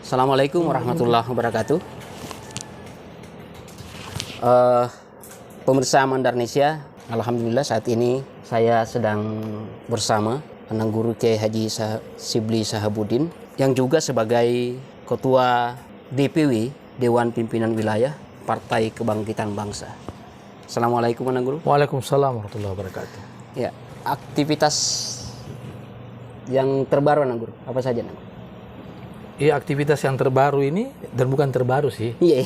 Assalamualaikum warahmatullahi wabarakatuh. Pemirsa Indonesia, alhamdulillah saat ini saya sedang bersama Anang Guru Kiai Haji Shibli Sahabuddin yang juga sebagai Ketua DPW Dewan Pimpinan Wilayah Partai Kebangkitan Bangsa. Assalamualaikum Anang Guru. Waalaikumsalam warahmatullahi wabarakatuh. Ya, aktivitas yang terbaru Anang Guru, apa saja Anang? Iya, aktivitas yang terbaru ini, dan bukan terbaru sih. Iya.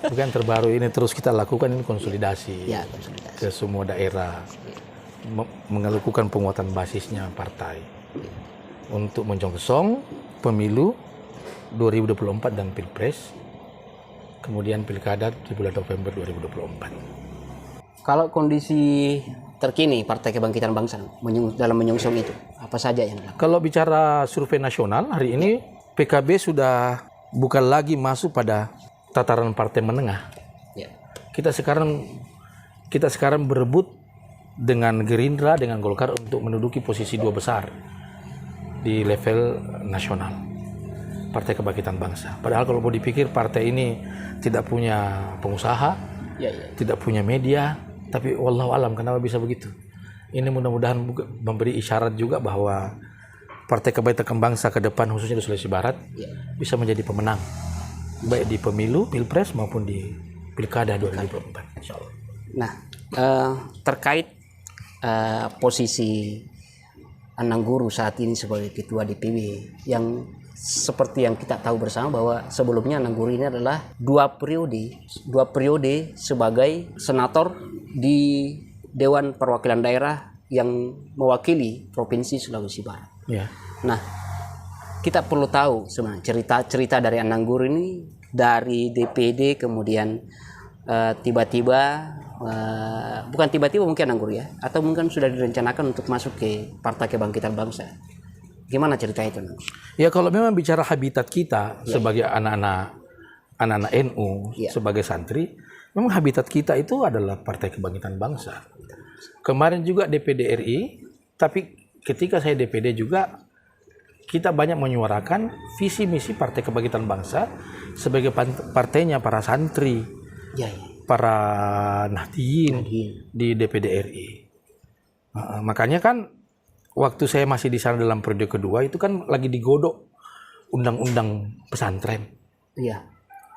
Bukan terbaru, ini terus kita lakukan, ini konsolidasi, Ya, konsolidasi ke semua daerah, melakukan penguatan basisnya partai untuk menyongsong pemilu 2024 dan Pilpres, kemudian Pilkada di bulan November 2024. Kalau kondisi terkini Partai Kebangkitan Bangsa dalam menyongsong itu, apa saja yang dilakukan? Kalau bicara survei nasional, hari ini PKB sudah bukan lagi masuk pada tataran partai menengah. Ya. Kita sekarang berebut dengan Gerindra, dengan Golkar untuk menduduki posisi dua besar di level nasional, Partai Kebangkitan Bangsa. Padahal kalau mau dipikir, partai ini tidak punya pengusaha, tidak punya media, tapi wallahu alam kenapa bisa begitu. Ini mudah-mudahan memberi isyarat juga bahwa Partai Kebangkitan Bangsa ke depan, khususnya di Sulawesi Barat, bisa menjadi pemenang, baik di pemilu, pilpres maupun di pilkada 2024, insya Allah. Nah, terkait posisi Anang Guru saat ini sebagai Ketua DPW, yang seperti yang kita tahu bersama bahwa sebelumnya Anang Guru ini adalah dua periode sebagai senator di Dewan Perwakilan Daerah yang mewakili Provinsi Sulawesi Barat. Ya. Nah, kita perlu tahu sebenarnya cerita dari Anang Guru ini dari DPD, kemudian bukan tiba-tiba mungkin Anang Guru ya, atau mungkin sudah direncanakan untuk masuk ke Partai Kebangkitan Bangsa. Gimana cerita itu? Ya, kalau memang bicara habitat kita sebagai anak-anak NU, sebagai santri, memang habitat kita itu adalah Partai Kebangkitan Bangsa. Kemarin juga DPD RI, tapi ketika saya DPD juga, kita banyak menyuarakan visi misi Partai Kebangkitan Bangsa sebagai partainya para santri, para nahdiyin di DPD RI. Makanya kan waktu saya masih di sana dalam periode kedua itu kan lagi digodok undang-undang pesantren. Iya.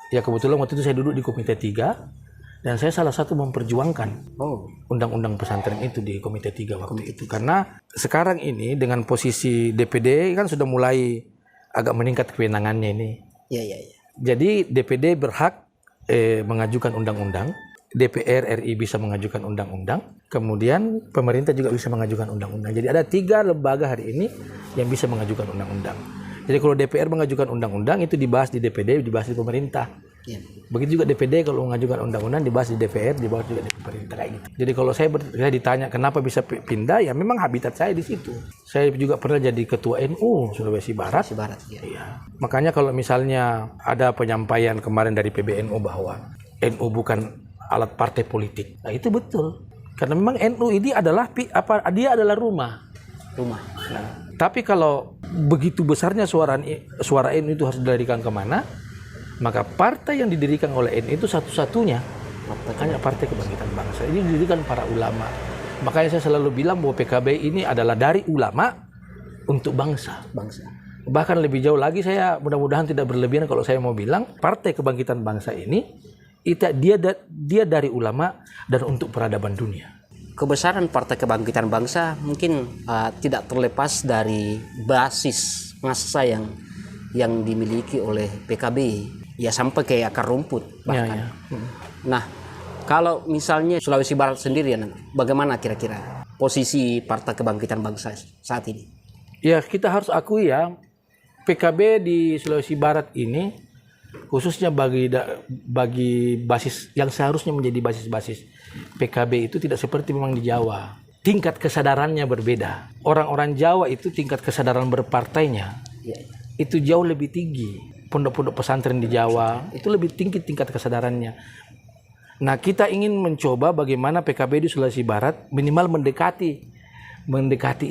Ya, kebetulan waktu itu saya duduk di Komite 3 dan saya salah satu memperjuangkan undang-undang pesantren itu di Komite 3 waktu itu. Karena sekarang ini dengan posisi DPD kan sudah mulai agak meningkat kewenangannya ini. Iya. Jadi DPD berhak mengajukan undang-undang, DPR RI bisa mengajukan undang-undang, kemudian pemerintah juga bisa mengajukan undang-undang. Jadi ada 3 lembaga hari ini yang bisa mengajukan undang-undang. Jadi kalau DPR mengajukan undang-undang itu dibahas di DPD, dibahas di pemerintah. Begitu juga DPD kalau mengajukan undang-undang dibahas di DPR, dibahas juga di pemerintah, kayak gitu. Jadi kalau saya ditanya kenapa bisa pindah, ya memang habitat saya di situ. Saya juga pernah jadi ketua NU Sulawesi Barat. Iya. Makanya kalau misalnya ada penyampaian kemarin dari PBNU bahwa NU bukan alat partai politik, nah itu betul. Karena memang NU ini adalah dia adalah rumah. Nah, tapi kalau begitu besarnya suara NU itu harus dilarikan kemana, maka partai yang didirikan oleh NU itu satu-satunya hanya Partai Kebangkitan Bangsa. Ini didirikan para ulama. Makanya saya selalu bilang bahwa PKB ini adalah dari ulama untuk bangsa. Bahkan lebih jauh lagi, saya mudah-mudahan tidak berlebihan kalau saya mau bilang Partai Kebangkitan Bangsa ini dia dari ulama dan untuk peradaban dunia. Kebesaran Partai Kebangkitan Bangsa mungkin tidak terlepas dari basis massa yang dimiliki oleh PKB, ya sampai ke akar rumput bahkan. Nah, kalau misalnya Sulawesi Barat sendiri, bagaimana kira-kira posisi Partai Kebangkitan Bangsa saat ini? Ya, kita harus akui ya, PKB di Sulawesi Barat ini khususnya bagi basis yang seharusnya menjadi basis-basis PKB itu tidak seperti memang di Jawa. Tingkat kesadarannya berbeda. Orang-orang Jawa itu tingkat kesadaran berpartainya itu jauh lebih tinggi. Pondok-pondok pesantren di Jawa itu lebih tinggi tingkat kesadarannya. Nah, kita ingin mencoba bagaimana PKB di Sulawesi Barat minimal mendekati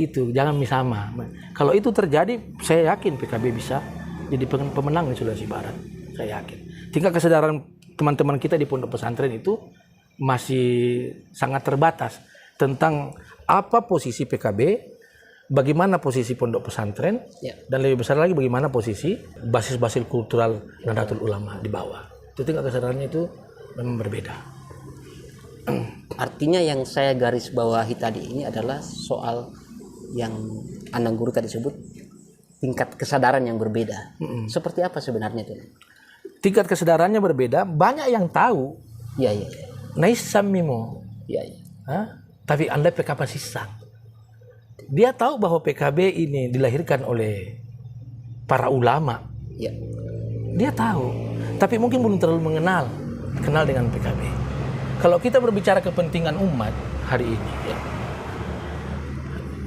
itu, jangan sama. Kalau itu terjadi, saya yakin PKB bisa jadi pemenang di Sulawesi Barat. Saya yakin. Tingkat kesadaran teman-teman kita di pondok pesantren itu masih sangat terbatas tentang apa posisi PKB, bagaimana posisi pondok pesantren, dan lebih besar lagi bagaimana posisi basis-basis kultural Nahdlatul Ulama di bawah. Itu tingkat kesadarannya itu memang berbeda. Artinya yang saya garis bawahi tadi ini adalah soal yang Anang Guru tadi sebut tingkat kesadaran yang berbeda. Seperti apa sebenarnya itu? Tingkat kesadarannya berbeda, banyak yang tahu. Iya. Naisam mimo. Iya. Tapi Anda PKB sisak. Dia tahu bahwa PKB ini dilahirkan oleh para ulama. Iya. Dia tahu, tapi mungkin belum terlalu kenal dengan PKB. Kalau kita berbicara kepentingan umat hari ini,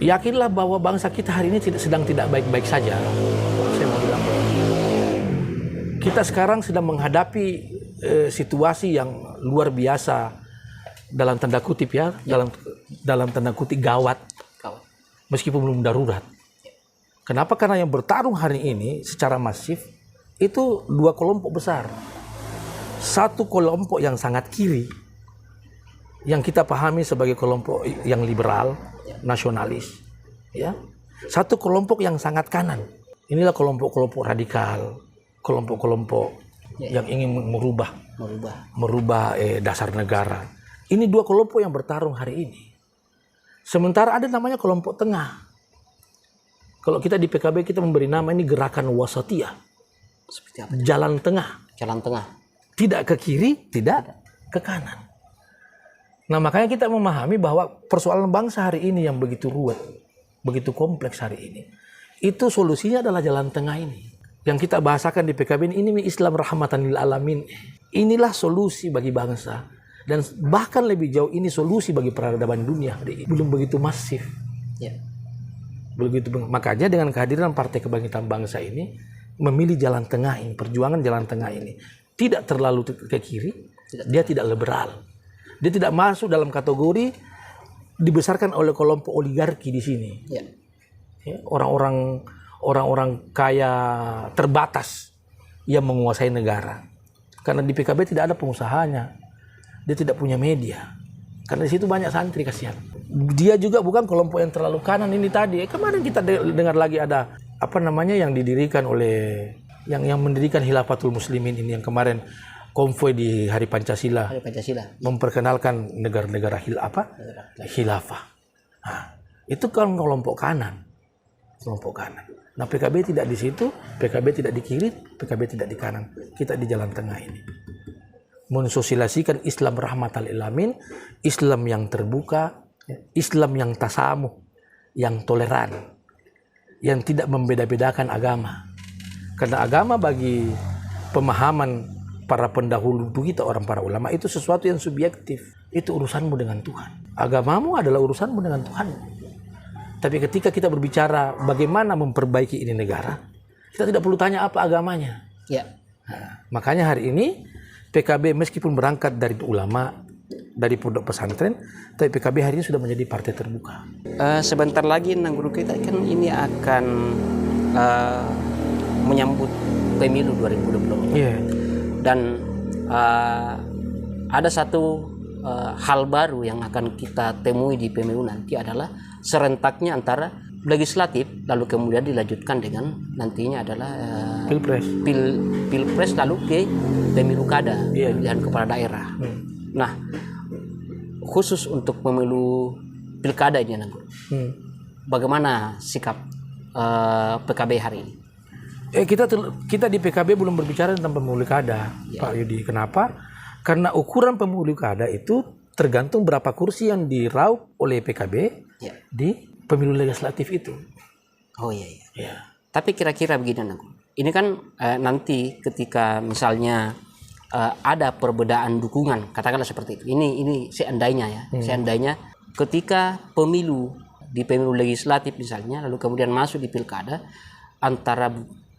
yakinlah bahwa bangsa kita hari ini sedang tidak baik-baik saja. Saya mau bilang bahwa kita sekarang sedang menghadapi situasi yang luar biasa, dalam tanda kutip dalam tanda kutip gawat, meskipun belum darurat. Kenapa? Karena yang bertarung hari ini secara masif itu dua kelompok besar. Satu kelompok yang sangat kiri, yang kita pahami sebagai kelompok yang liberal, nasionalis, ya. Satu kelompok yang sangat kanan. Inilah kelompok-kelompok radikal, kelompok-kelompok yang ingin merubah dasar negara. Ini dua kelompok yang bertarung hari ini. Sementara ada namanya kelompok tengah. Kalau kita di PKB kita memberi nama ini gerakan wasatiyah. Seperti apa? Jalan tengah. Jalan tengah. Tidak ke kiri, tidak ke kanan. Nah, makanya kita memahami bahwa persoalan bangsa hari ini yang begitu ruwet, begitu kompleks hari ini, itu solusinya adalah jalan tengah ini. Yang kita bahasakan di PKB ini Islam rahmatan lil alamin. Inilah solusi bagi bangsa. Dan bahkan lebih jauh ini solusi bagi peradaban dunia. Belum begitu masif. Ya. Makanya dengan kehadiran Partai Kebangkitan Bangsa ini memilih jalan tengah ini, perjuangan jalan tengah ini. Tidak terlalu ke kiri, dia tidak liberal. Dia tidak masuk dalam kategori dibesarkan oleh kelompok oligarki di sini. Ya. Orang-orang kaya terbatas yang menguasai negara. Karena di PKB tidak ada pengusahanya. Dia tidak punya media. Karena di situ banyak santri, kasihan. Dia juga bukan kelompok yang terlalu kanan ini tadi. Kemarin kita dengar lagi ada yang didirikan oleh yang mendirikan Khilafatul Muslimin ini, yang kemarin konvoy di Hari Pancasila. Memperkenalkan negara-negara khilafah. Nah, itu kan kelompok kanan. Nah, PKB tidak di situ, PKB tidak di kiri, PKB tidak di kanan. Kita di jalan tengah ini. Mensosialisasikan Islam rahmatal lil alamin, Islam yang terbuka, Islam yang tasamuh, yang toleran, yang tidak membeda-bedakan agama. Karena agama bagi pemahaman para pendahulu kita, para ulama, itu sesuatu yang subjektif. Itu urusanmu dengan Tuhan. Agamamu adalah urusanmu dengan Tuhan. Tapi ketika kita berbicara bagaimana memperbaiki ini negara, kita tidak perlu tanya apa agamanya. Ya. Nah, makanya hari ini PKB meskipun berangkat dari ulama, dari pondok pesantren, tapi PKB hari ini sudah menjadi partai terbuka. Sebentar lagi Nang Guru kita kan ini akan menyambut pemilu 2024. Yeah. Dan ada satu hal baru yang akan kita temui di pemilu nanti adalah serentaknya antara legislatif lalu kemudian dilanjutkan dengan nantinya adalah pilpres lalu ke pemilu kada, pemilihan kepala daerah. Nah, khusus untuk pemilu pilkada ini, bagaimana sikap PKB hari ini? Kita di PKB belum berbicara tentang pemilu kada, Pak Yudi. Kenapa? Karena ukuran pemilu kada itu tergantung berapa kursi yang diraup oleh PKB di pemilu legislatif itu. Oh iya. Tapi kira-kira begini, Nang. Ini kan nanti ketika misalnya ada perbedaan dukungan, katakanlah seperti itu. Ini seandainya ya. Seandainya ketika di pemilu legislatif misalnya, lalu kemudian masuk di pilkada, antara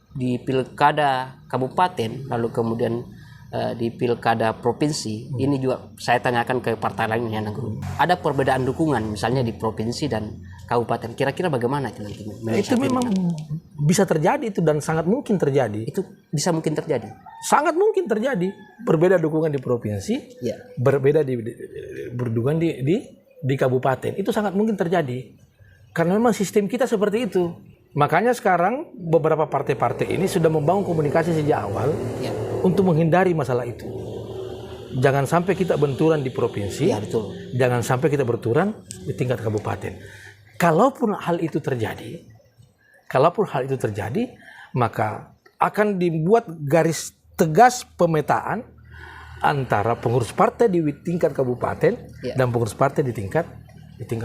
di pilkada kabupaten, lalu kemudian di pilkada provinsi, ini juga saya tanyakan ke partai lain ya, Nang Guru. Ada perbedaan dukungan misalnya di provinsi dan kabupaten. Kira-kira bagaimana itu nanti? Itu memang bisa terjadi itu dan sangat mungkin terjadi. Itu bisa mungkin terjadi. Sangat mungkin terjadi. Berbeda dukungan di provinsi, Ya. berbeda berdukungan di kabupaten. Itu sangat mungkin terjadi. Karena memang sistem kita seperti itu. Makanya sekarang beberapa partai-partai ini sudah membangun komunikasi sejak awal untuk menghindari masalah itu. Jangan sampai kita benturan di provinsi, betul. Jangan sampai kita benturan di tingkat kabupaten. Kalaupun hal itu terjadi, maka akan dibuat garis tegas pemetaan antara pengurus partai di tingkat kabupaten dan pengurus partai di tingkat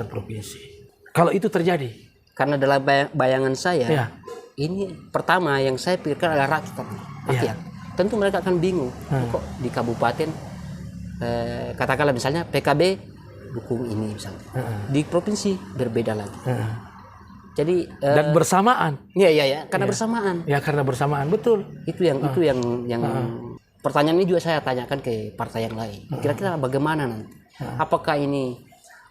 provinsi. Kalau itu terjadi, karena dalam bayangan saya, ini pertama yang saya pikirkan adalah rakyat. Tentu mereka akan bingung kok di kabupaten katakanlah misalnya PKB dukung ini misalnya, di provinsi berbeda lagi. Jadi dan bersamaan. Iya, karena bersamaan. Ya, karena bersamaan, betul. Itu yang pertanyaan ini juga saya tanyakan ke partai yang lain. Kira-kira bagaimana nanti? Apakah ini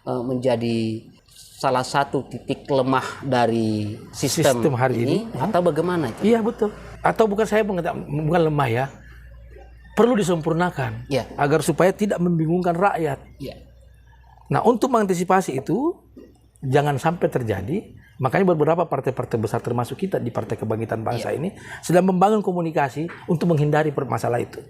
menjadi salah satu titik lemah dari sistem hari ini atau bagaimana itu? Iya, betul. Atau bukan saya bukan lemah ya. Perlu disempurnakan agar supaya tidak membingungkan rakyat. Nah, untuk mengantisipasi itu jangan sampai terjadi, makanya beberapa partai-partai besar termasuk kita di Partai Kebangkitan Bangsa ini sedang membangun komunikasi untuk menghindari masalah itu.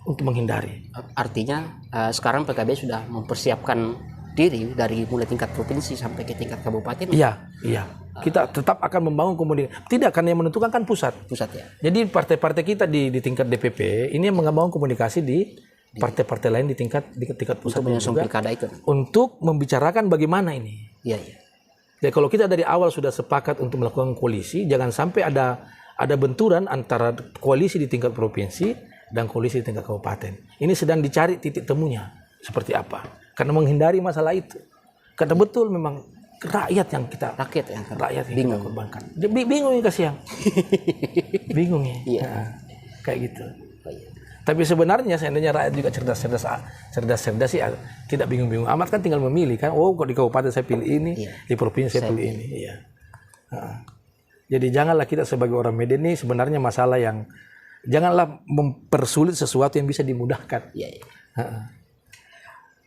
Untuk menghindari. Artinya sekarang PKB sudah mempersiapkan diri dari mulai tingkat provinsi sampai ke tingkat kabupaten. Iya. Kita tetap akan membangun komunikasi. Tidak, karena yang menentukan kan pusat. Ya. Jadi partai-partai kita di tingkat DPP ini yang membangun komunikasi di partai-partai lain di tingkat pusat juga untuk membicarakan bagaimana ini. Iya. Ya, kalau kita dari awal sudah sepakat untuk melakukan koalisi, jangan sampai ada benturan antara koalisi di tingkat provinsi dan koalisi di tingkat kabupaten. Ini sedang dicari titik temunya seperti apa. Karena menghindari masalah itu. Karena betul memang rakyat yang kita bingung. Kita korbankan. Bingung ya kasihan. Bingung ya. Iya. Kayak gitu. Tapi sebenarnya seandainya rakyat juga cerdas sih, tidak bingung-bingung amat, kan tinggal memilih kan. Oh, kok di kabupaten saya pilih ini, di provinsi saya pilih ini. Iya. Jadi janganlah kita sebagai orang Medan ini sebenarnya masalah yang janganlah mempersulit sesuatu yang bisa dimudahkan.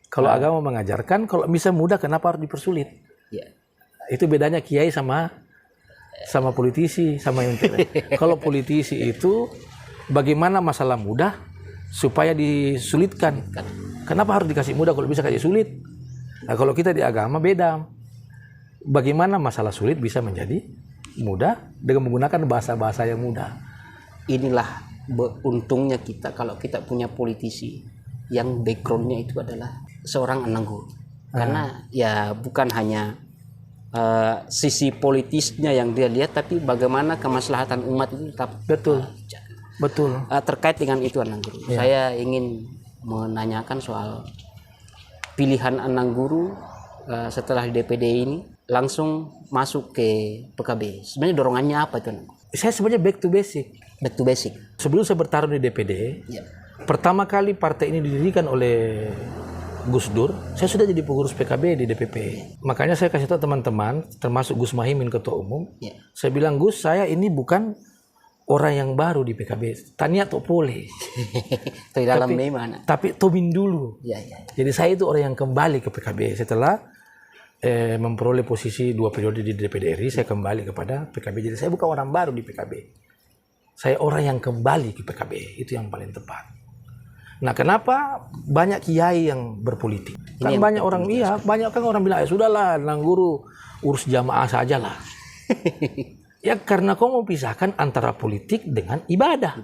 Kalau agama mengajarkan kalau bisa mudah kenapa harus dipersulit? Itu bedanya kiai sama politisi sama yang kalau politisi itu bagaimana masalah mudah supaya disulitkan. Kenapa harus dikasih mudah kalau bisa kasih sulit? Nah, kalau kita di agama beda. Bagaimana masalah sulit bisa menjadi mudah dengan menggunakan bahasa-bahasa yang mudah. Inilah untungnya kita kalau kita punya politisi yang backgroundnya itu adalah seorang Anang Guru. Karena ya bukan hanya sisi politisnya yang dia lihat, tapi bagaimana kemaslahatan umat itu tetap Betul. Terkait dengan itu Anang Guru, saya ingin menanyakan soal pilihan Anang Guru setelah di DPD ini langsung masuk ke PKB. Sebenarnya dorongannya apa itu Anang Guru? Saya sebenarnya back to basic. Sebelum saya bertarung di DPD, pertama kali partai ini didirikan oleh Gus Dur, saya sudah jadi pengurus PKB di DPP. Makanya saya kasih tahu teman-teman, termasuk Gus Muhaimin ketua umum, saya bilang, Gus, saya ini bukan orang yang baru di PKB, tania to boleh. Tapi tomin dulu. Jadi saya itu orang yang kembali ke PKB setelah memperoleh posisi 2 periode di DPD RI, saya kembali kepada PKB. Jadi saya bukan orang baru di PKB. Saya orang yang kembali ke PKB, itu yang paling tepat. Nah, kenapa banyak kiai yang berpolitik? Kan banyak orang banyak kan orang bilang, sudahlah, Anang Guru urus jamaah sajalah. Ya karena kau mau pisahkan antara politik dengan ibadah.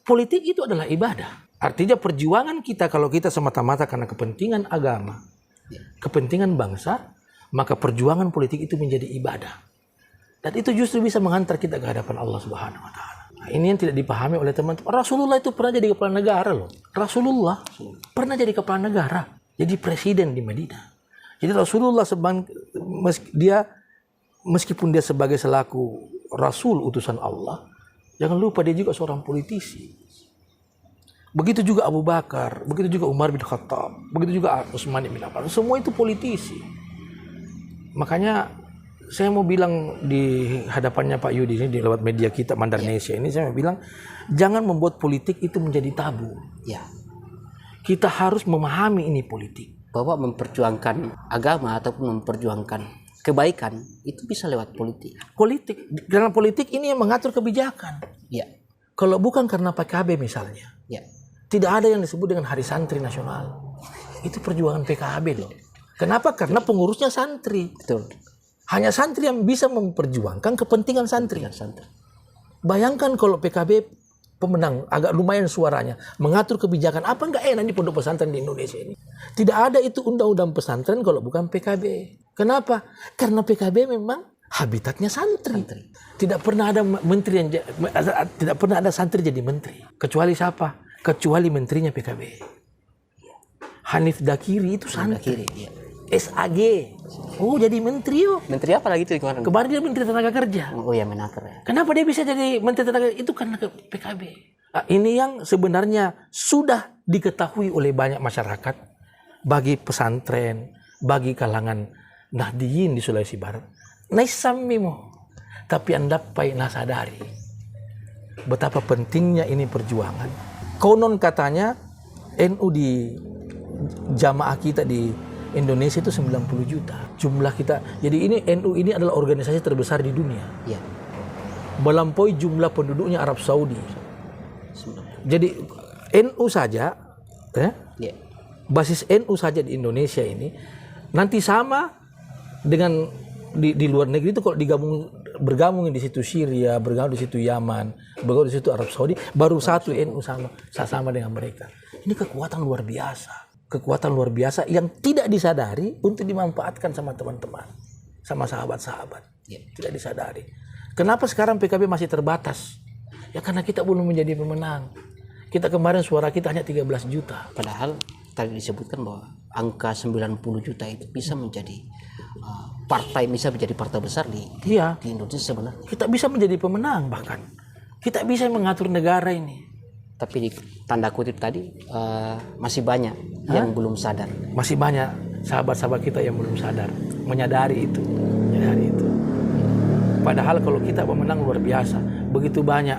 Politik itu adalah ibadah. Artinya perjuangan kita kalau kita semata-mata karena kepentingan agama, kepentingan bangsa, maka perjuangan politik itu menjadi ibadah. Dan itu justru bisa mengantar kita ke hadapan Allah Subhanahu wa taala. Nah, ini yang tidak dipahami oleh teman-teman. Rasulullah itu pernah jadi kepala negara loh. Rasulullah pernah jadi kepala negara, jadi presiden di Madinah. Jadi Rasulullah meskipun dia sebagai selaku Rasul utusan Allah, jangan lupa dia juga seorang politisi. Begitu juga Abu Bakar, begitu juga Umar bin Khattab, begitu juga Utsman bin Affan. Semua itu politisi. Makanya saya mau bilang di hadapannya Pak Yudi ini, di lewat media kita Mandarnesia ini, saya mau bilang jangan membuat politik itu menjadi tabu. Ya. Kita harus memahami ini politik. Bahwa memperjuangkan agama ataupun memperjuangkan kebaikan itu bisa lewat politik. Politik, dalam politik ini yang mengatur kebijakan. Ya. Kalau bukan karena PKB misalnya, Ya. tidak ada yang disebut dengan Hari Santri Nasional. Itu perjuangan PKB loh. Kenapa? Karena pengurusnya santri. Betul. Hanya santri yang bisa memperjuangkan kepentingan santri. Santri. Bayangkan kalau PKB pemenang, agak lumayan suaranya, mengatur kebijakan, apa enggak enak di pondok pesantren di Indonesia ini. Tidak ada itu undang-undang pesantren kalau bukan PKB. Kenapa? Karena PKB memang habitatnya santri. Tidak pernah ada menteri yang tidak pernah ada santri jadi menteri. Kecuali siapa? Kecuali menterinya PKB. Hanif Dakiri itu santri. Ya. SAG. Oh, jadi menteri yo. Menteri apa lagi itu kemarin? Kemarin dia menteri tenaga kerja. Oh ya, Menaker ya. Kenapa dia bisa jadi menteri tenaga kerja? Itu karena PKB. Nah, ini yang sebenarnya sudah diketahui oleh banyak masyarakat, bagi pesantren, bagi kalangan Nahdiyin di Sulawesi Barat. Naisamimo. Tapi Anda nasadari betapa pentingnya ini perjuangan. Konon katanya NU di jamaah kita di Indonesia itu 90 juta jumlah kita. Jadi ini NU ini adalah organisasi terbesar di dunia. Ya. Melampaui jumlah penduduknya Arab Saudi. Jadi NU saja, Ya. basis NU saja di Indonesia ini nanti sama dengan di luar negeri itu kalau bergabung di situ Syria, bergabung di situ Yaman, bergabung di situ Arab Saudi, baru satu NU sama dengan mereka. Ini kekuatan luar biasa. Kekuatan luar biasa yang tidak disadari untuk dimanfaatkan sama teman-teman, sama sahabat-sahabat. Tidak disadari. Kenapa sekarang PKB masih terbatas? Ya karena kita belum menjadi pemenang. Kita kemarin suara kita hanya 13 juta. Padahal tadi disebutkan bahwa angka 90 juta itu bisa menjadi bisa menjadi partai besar di Indonesia sebenarnya. Kita bisa menjadi pemenang bahkan. Kita bisa mengatur negara ini. Tapi di tanda kutip tadi masih banyak yang belum sadar. Masih banyak sahabat-sahabat kita yang belum sadar, menyadari itu. Padahal kalau kita pemenang luar biasa, begitu banyak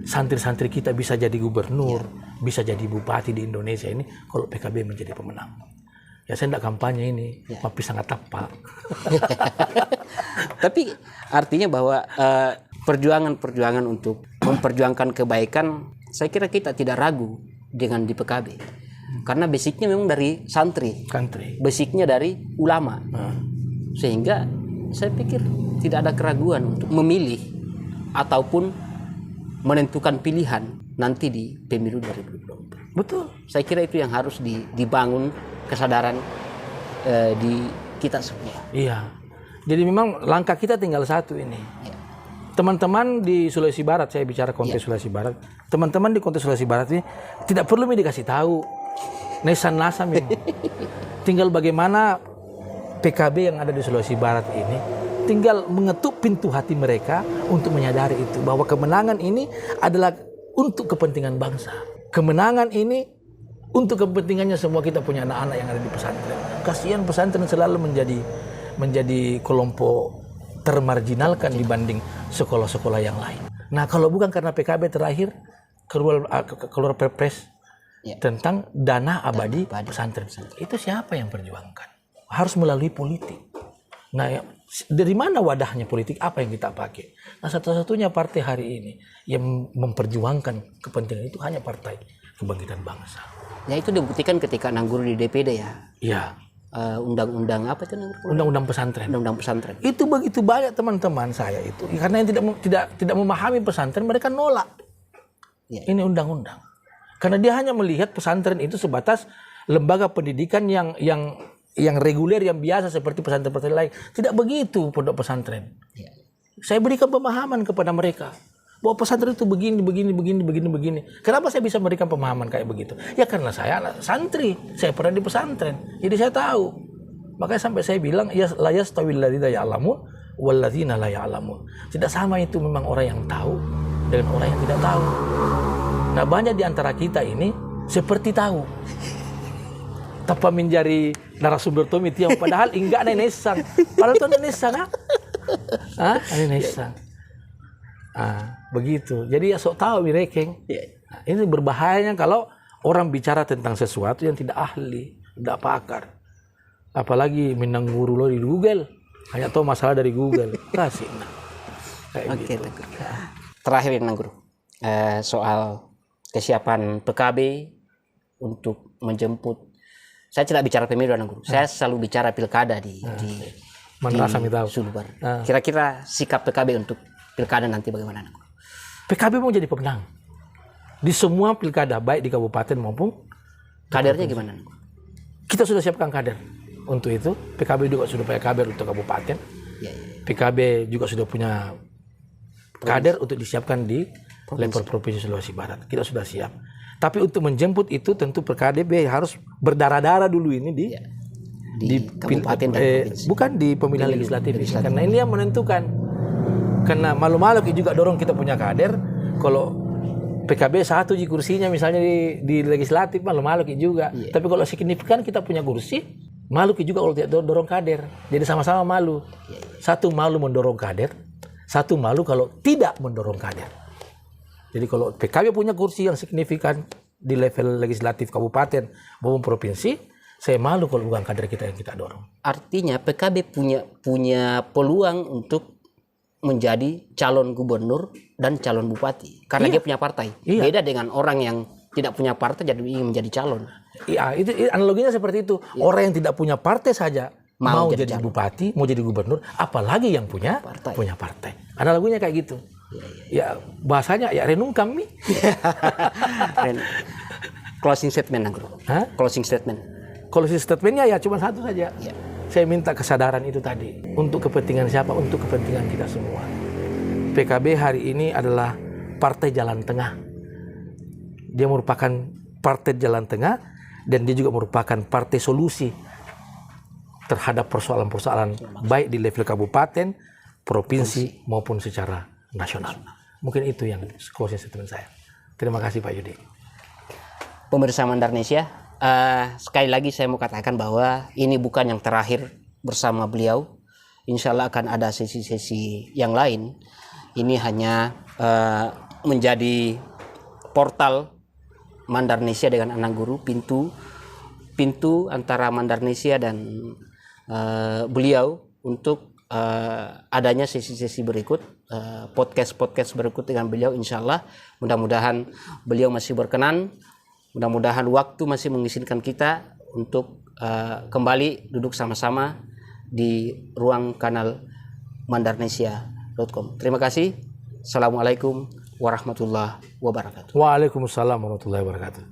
santri-santri kita bisa jadi gubernur, bisa jadi bupati di Indonesia ini kalau PKB menjadi pemenang. Ya saya tidak kampanye ini, tapi sangat tepat. Tapi artinya bahwa perjuangan untuk memperjuangkan kebaikan, saya kira kita tidak ragu dengan di PKB. Karena basicnya memang dari santri. Basicnya dari ulama. Sehingga saya pikir tidak ada keraguan untuk memilih ataupun menentukan pilihan nanti di pemilu 2024. Betul. Saya kira itu yang harus dibangun kesadaran di kita semua. Iya. Jadi memang langkah kita tinggal satu ini. Teman-teman di Sulawesi Barat, saya bicara konteks Sulawesi Barat. Teman-teman di konteks Sulawesi Barat ini tidak perlu dikasih tahu. Nasa memang. Tinggal bagaimana PKB yang ada di Sulawesi Barat ini tinggal mengetuk pintu hati mereka untuk menyadari itu bahwa kemenangan ini adalah untuk kepentingan bangsa. Kemenangan ini untuk kepentingannya semua kita punya anak-anak yang ada di pesantren. Kasihan pesantren selalu menjadi kelompok termarginalkan dibanding sekolah-sekolah yang lain. Nah, kalau bukan karena PKB terakhir keluar Perpres tentang dana abadi pesantren. Itu siapa yang perjuangkan? Harus melalui politik. Nah, dari mana wadahnya politik? Apa yang kita pakai? Nah, satu-satunya partai hari ini yang memperjuangkan kepentingan itu hanya Partai Kebangkitan Bangsa. Ya itu dibuktikan ketika Nangguru di DPD ya. Iya. Undang-undang apa itu? Undang-undang pesantren. Undang-undang pesantren. Itu begitu banyak teman-teman saya itu karena yang tidak memahami pesantren mereka nolak. Ini undang-undang. Karena dia hanya melihat pesantren itu sebatas lembaga pendidikan yang reguler yang biasa seperti pesantren-pesantren lain. Tidak begitu pondok pesantren. Saya berikan pemahaman kepada mereka bahwa pesantren itu begini. Kenapa saya bisa memberikan pemahaman kayak begitu? Ya karena saya anak santri, saya pernah di pesantren, jadi saya tahu. Makanya sampai saya bilang ya la yastawil ladzina ya'lamun wal ladzina la ya'lamun. Tidak sama itu memang orang yang tahu dengan orang yang tidak tahu. Nah, banyak di antara kita ini seperti tahu. Tanpa menjadi narasumber Tommy Tiong padahal enggak ada nesang. Padahal itu ada nesang. Indonesia. Begitu. Jadi ya sok tahu Wirekeng. Nah, ini berbahayanya kalau orang bicara tentang sesuatu yang tidak ahli, tidak pakar. Apalagi Minang Guru lo di Google. Hanya tahu masalah dari Google. Kasih. Oke, gitu. Terakhir Nang Guru. Soal kesiapan PKB untuk menjemput. Saya tidak bicara pemilu Nang Guru. Saya selalu bicara pilkada di Sulubar. Kira-kira sikap PKB untuk pilkada nanti bagaimana Nang Guru? PKB mau jadi pemenang di semua pilkada, baik di kabupaten maupun kadernya gimana? Kita sudah siapkan kader untuk itu. PKB juga sudah punya kader untuk kabupaten. PKB juga sudah punya kader untuk disiapkan di level provinsi Sulawesi Barat. Kita sudah siap. Tapi untuk menjemput itu tentu PKB harus berdarah-darah dulu ini di kabupaten dan provinsi. Bukan di pemilihan legislatif. Karena ini yang menentukan. Karena malu-malu juga dorong kita punya kader. Kalau PKB 1 di kursinya misalnya di legislatif malu-malu juga. Tapi kalau signifikan kita punya kursi, malu juga kalau tidak dorong kader. Jadi sama-sama malu. Satu malu mendorong kader, satu malu kalau tidak mendorong kader. Jadi kalau PKB punya kursi yang signifikan di level legislatif kabupaten maupun provinsi, saya malu kalau bukan kader kita yang kita dorong. Artinya PKB punya peluang untuk menjadi calon gubernur dan calon bupati karena dia punya partai. Beda dengan orang yang tidak punya partai jadi ingin menjadi calon. Iya, itu analoginya seperti itu. Orang yang tidak punya partai saja mau jadi bupati, mau jadi gubernur, apalagi yang punya partai. Analoginya kayak gitu. Ya bahasanya ya renung kami. Closing statement Nang Guru. Closing statement. Closing statementnya ya cuma satu saja. Saya minta kesadaran itu tadi. Untuk kepentingan siapa? Untuk kepentingan kita semua. PKB hari ini adalah partai jalan tengah. Dia merupakan partai jalan tengah dan dia juga merupakan partai solusi terhadap persoalan-persoalan baik di level kabupaten, provinsi maupun secara nasional. Mungkin itu yang closing statement saya. Terima kasih Pak Yudi. Pemirsa Mandarnesia, sekali lagi saya mau katakan bahwa ini bukan yang terakhir bersama beliau. Insya Allah akan ada sesi-sesi yang lain. Ini hanya menjadi portal Mandarnesia dengan Anang Guru, pintu antara Mandarnesia dan beliau untuk adanya sesi-sesi berikut, podcast berikut dengan beliau. Insya Allah mudah-mudahan beliau masih berkenan. Mudah-mudahan waktu masih mengizinkan kita untuk kembali duduk sama-sama di ruang kanal mandarnesia.com. Terima kasih. Assalamualaikum warahmatullahi wabarakatuh. Waalaikumsalam warahmatullahi wabarakatuh.